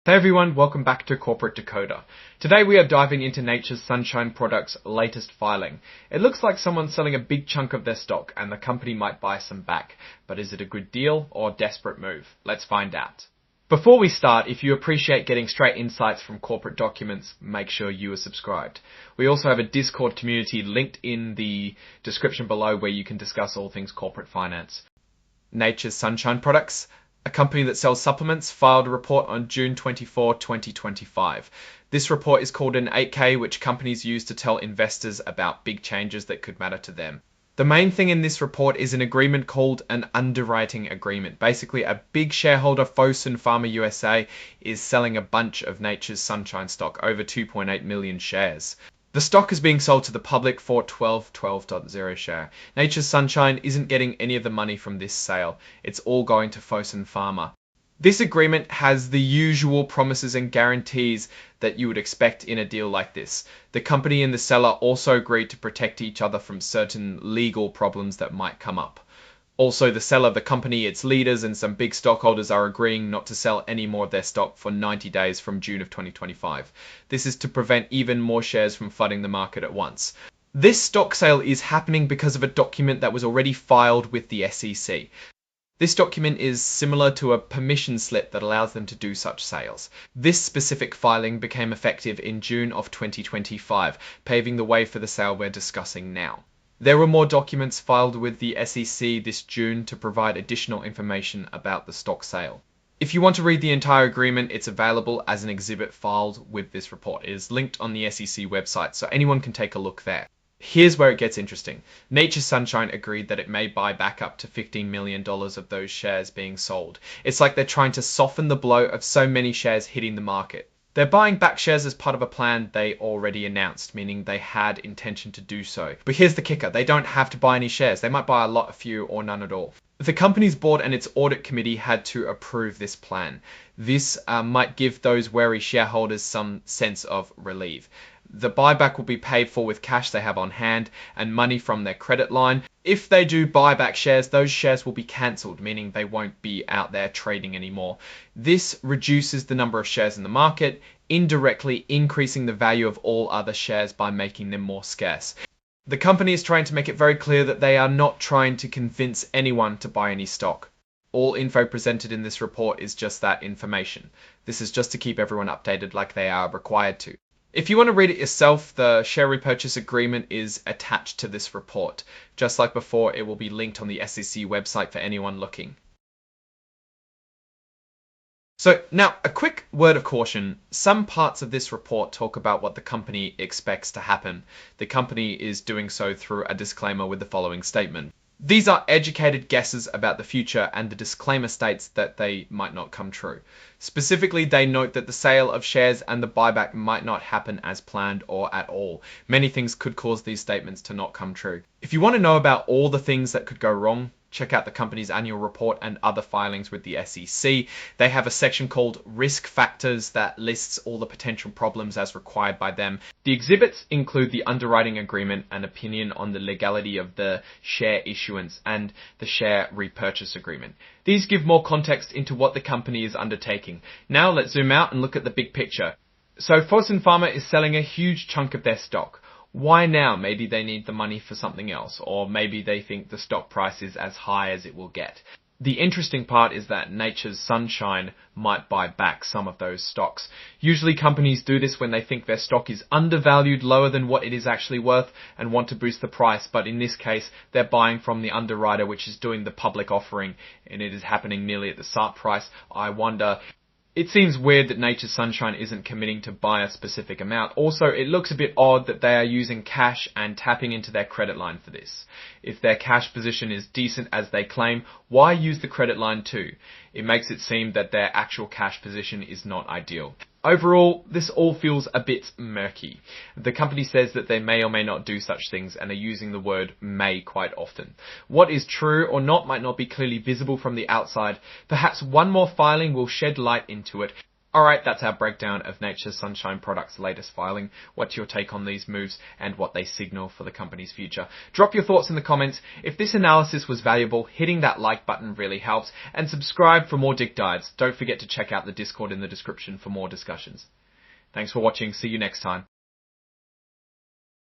Hey everyone, welcome back to Corporate Decoder. Today we are diving into Nature's Sunshine Products' latest filing. It looks like someone's selling a big chunk of their stock and the company might buy some back. But is it a good deal or a desperate move? Let's find out. Before we start, if you appreciate getting straight insights from corporate documents, make sure you are subscribed. We also have a Discord community linked in the description below where you can discuss all things corporate finance. Nature's Sunshine Products, a company that sells supplements, filed a report on June 24, 2025. This report is called an 8K, which companies use to tell investors about big changes that could matter to them. The main thing in this report is an agreement called an underwriting agreement. Basically, a big shareholder, Fosun Pharma USA, is selling a bunch of Nature's Sunshine stock, over 2.8 million shares. The stock is being sold to the public for 12.0 share. Nature's Sunshine isn't getting any of the money from this sale. It's all going to Fosun Pharma. This agreement has the usual promises and guarantees that you would expect in a deal like this. The company and the seller also agreed to protect each other from certain legal problems that might come up. Also, the seller, the company, its leaders, and some big stockholders are agreeing not to sell any more of their stock for 90 days from June of 2025. This is to prevent even more shares from flooding the market at once. This stock sale is happening because of a document that was already filed with the SEC. This document is similar to a permission slip that allows them to do such sales. This specific filing became effective in June of 2025, paving the way for the sale we're discussing now. There were more documents filed with the SEC this June to provide additional information about the stock sale. If you want to read the entire agreement, it's available as an exhibit filed with this report. It is linked on the SEC website, so anyone can take a look there. Here's where it gets interesting. Nature's Sunshine agreed that it may buy back up to $15 million of those shares being sold. It's like they're trying to soften the blow of so many shares hitting the market. They're buying back shares as part of a plan they already announced, meaning they had intention to do so. But here's the kicker, they don't have to buy any shares. They might buy a lot, a few, or none at all. The company's board and its audit committee had to approve this plan. This might give those wary shareholders some sense of relief. The buyback will be paid for with cash they have on hand and money from their credit line. If they do buy back shares, those shares will be cancelled, meaning they won't be out there trading anymore. This reduces the number of shares in the market, indirectly increasing the value of all other shares by making them more scarce. The company is trying to make it very clear that they are not trying to convince anyone to buy any stock. All info presented in this report is just that information. This is just to keep everyone updated like they are required to. If you want to read it yourself, the share repurchase agreement is attached to this report. Just like before, it will be linked on the SEC website for anyone looking. So now, a quick word of caution. Some parts of this report talk about what the company expects to happen. The company is doing so through a disclaimer with the following statement. These are educated guesses about the future, and the disclaimer states that they might not come true. Specifically, they note that the sale of shares and the buyback might not happen as planned or at all. Many things could cause these statements to not come true. If you want to know about all the things that could go wrong, check out the company's annual report and other filings with the SEC. They have a section called Risk Factors that lists all the potential problems as required by them. The exhibits include the underwriting agreement, an opinion on the legality of the share issuance, and the share repurchase agreement. These give more context into what the company is undertaking. Now let's zoom out and look at the big picture. So Fosun Pharma is selling a huge chunk of their stock. Why now? Maybe they need the money for something else, or maybe they think the stock price is as high as it will get. The interesting part is that Nature's Sunshine might buy back some of those stocks. Usually companies do this when they think their stock is undervalued, lower than what it is actually worth, and want to boost the price. But in this case, they're buying from the underwriter, which is doing the public offering, and it is happening nearly at the start price. I wonder... It seems weird that Nature's Sunshine isn't committing to buy a specific amount. Also, it looks a bit odd that they are using cash and tapping into their credit line for this. If their cash position is decent as they claim, why use the credit line too? It makes it seem that their actual cash position is not ideal. Overall, this all feels a bit murky. The company says that they may or may not do such things and are using the word may quite often. What is true or not might not be clearly visible from the outside. Perhaps one more filing will shed light into it. Alright, that's our breakdown of Nature's Sunshine Products' latest filing. What's your take on these moves and what they signal for the company's future? Drop your thoughts in the comments. If this analysis was valuable, hitting that like button really helps, and subscribe for more Dick Dives. Don't forget to check out the Discord in the description for more discussions. Thanks for watching. See you next time.